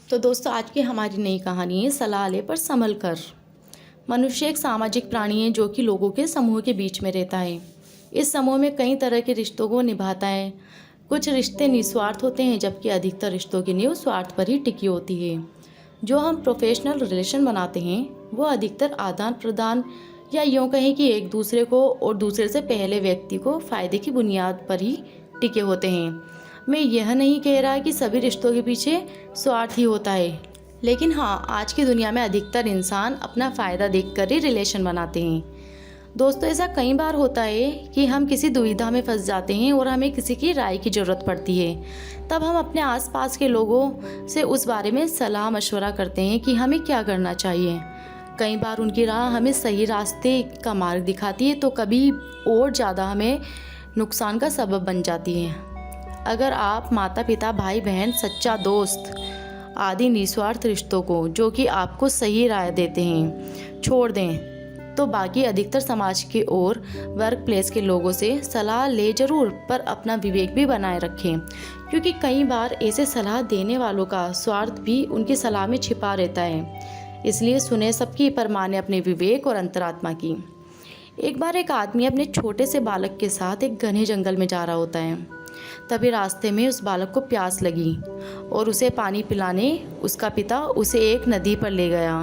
तो दोस्तों, आज की हमारी नई कहानी है सलाह ले पर संभल कर। मनुष्य एक सामाजिक प्राणी है जो कि लोगों के समूह के बीच में रहता है। इस समूह में कई तरह के रिश्तों को निभाता है। कुछ रिश्ते निस्वार्थ होते हैं, जबकि अधिकतर रिश्तों की नींव स्वार्थ पर ही टिकी होती है। जो हम प्रोफेशनल रिलेशन बनाते हैं वो अधिकतर आदान प्रदान या यूँ कहें कि एक दूसरे को और दूसरे से पहले व्यक्ति को फ़ायदे की बुनियाद पर ही टिके होते हैं। मैं यह नहीं कह रहा कि सभी रिश्तों के पीछे स्वार्थ ही होता है, लेकिन हाँ, आज की दुनिया में अधिकतर इंसान अपना फ़ायदा देखकर ही रिलेशन बनाते हैं। दोस्तों, ऐसा कई बार होता है कि हम किसी दुविधा में फंस जाते हैं और हमें किसी की राय की ज़रूरत पड़ती है। तब हम अपने आसपास के लोगों से उस बारे में सलाह मशवरा करते हैं कि हमें क्या करना चाहिए। कई बार उनकी राह हमें सही रास्ते का मार्ग दिखाती है, तो कभी और ज़्यादा हमें नुकसान का सबब बन जाती है। अगर आप माता पिता, भाई बहन, सच्चा दोस्त आदि निस्वार्थ रिश्तों को, जो कि आपको सही राय देते हैं, छोड़ दें, तो बाकी अधिकतर समाज के और वर्क प्लेस के लोगों से सलाह ले ज़रूर, पर अपना विवेक भी बनाए रखें, क्योंकि कई बार ऐसे सलाह देने वालों का स्वार्थ भी उनकी सलाह में छिपा रहता है। इसलिए सुने सबकी, पर माने अपने विवेक और अंतरात्मा की। एक बार एक आदमी अपने छोटे से बालक के साथ एक घने जंगल में जा रहा होता है। तभी रास्ते में उस बालक को प्यास लगी और उसे पानी पिलाने उसका पिता उसे एक नदी पर ले गया।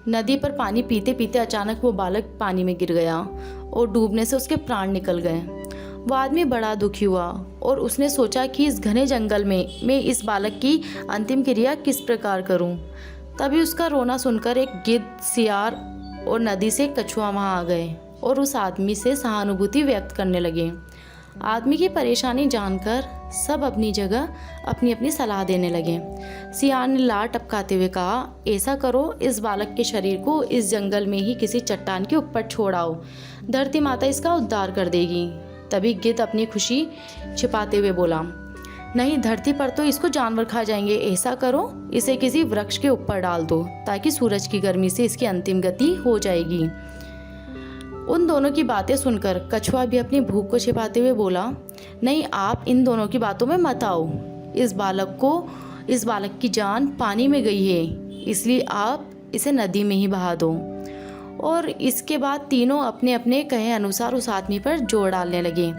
नदी पर पानी पीते पीते अचानक वो बालक पानी में गिर गया और डूबने से उसके प्राण निकल गए। वो आदमी बड़ा दुखी हुआ और उसने सोचा कि इस घने जंगल में मैं इस बालक की अंतिम क्रिया किस प्रकार करूं। तभी उसका रोना सुनकर एक गिद्ध, सियार और नदी से कछुआ वहां आ गए और उस आदमी से सहानुभूति व्यक्त करने लगे। आदमी की परेशानी जानकर सब अपनी जगह अपनी अपनी सलाह देने लगे। सियार ने लार टपकाते हुए कहा, ऐसा करो, इस बालक के शरीर को इस जंगल में ही किसी चट्टान के ऊपर छोड़ाओ, धरती माता इसका उद्धार कर देगी। तभी गिद्ध अपनी खुशी छिपाते हुए बोला, नहीं, धरती पर तो इसको जानवर खा जाएंगे। ऐसा करो, इसे किसी वृक्ष के ऊपर डाल दो, ताकि सूरज की गर्मी से इसकी अंतिम गति हो जाएगी। उन दोनों की बातें सुनकर कछुआ भी अपनी भूख को छिपाते हुए बोला, नहीं, आप इन दोनों की बातों में मत आओ। इस बालक की जान पानी में गई है, इसलिए आप इसे नदी में ही बहा दो। और इसके बाद तीनों अपने अपने कहे अनुसार उस आदमी पर जोर डालने लगे।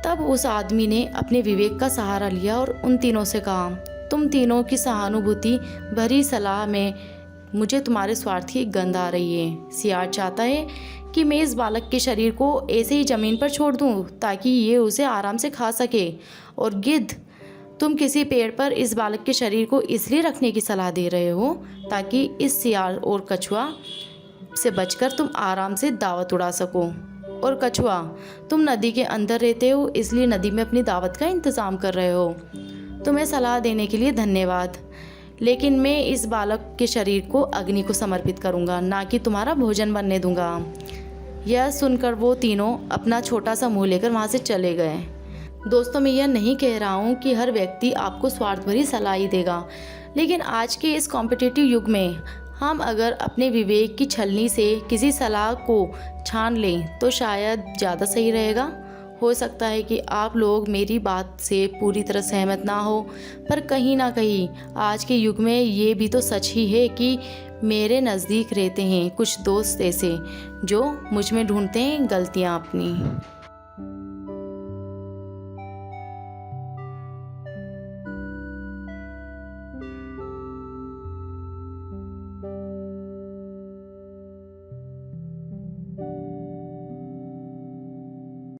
तब उस आदमी ने अपने विवेक का सहारा लिया और उन तीनों से कहा, तुम तीनों की सहानुभूति भरी सलाह में मुझे तुम्हारे स्वार्थ की गंध आ रही है। सियार चाहता है कि मैं इस बालक के शरीर को ऐसे ही ज़मीन पर छोड़ दूं, ताकि ये उसे आराम से खा सके। और गिद्ध, तुम किसी पेड़ पर इस बालक के शरीर को इसलिए रखने की सलाह दे रहे हो ताकि इस सियार और कछुआ से बचकर तुम आराम से दावत उड़ा सको। और कछुआ, तुम नदी के अंदर रहते हो, इसलिए नदी में अपनी दावत का इंतज़ाम कर रहे हो। तुम्हें सलाह देने के लिए धन्यवाद, लेकिन मैं इस बालक के शरीर को अग्नि को समर्पित करूंगा, ना कि तुम्हारा भोजन बनने दूंगा। यह सुनकर वो तीनों अपना छोटा सा मुंह लेकर वहाँ से चले गए। दोस्तों, मैं यह नहीं कह रहा हूँ कि हर व्यक्ति आपको स्वार्थ भरी सलाह ही देगा, लेकिन आज के इस कॉम्पिटिटिव युग में हम अगर अपने विवेक की छलनी से किसी सलाह को छान लें तो शायद ज़्यादा सही रहेगा। हो सकता है कि आप लोग मेरी बात से पूरी तरह सहमत ना हो, पर कहीं ना कहीं आज के युग में ये भी तो सच ही है कि मेरे नज़दीक रहते हैं कुछ दोस्त ऐसे जो मुझ में ढूंढते हैं गलतियाँ अपनी।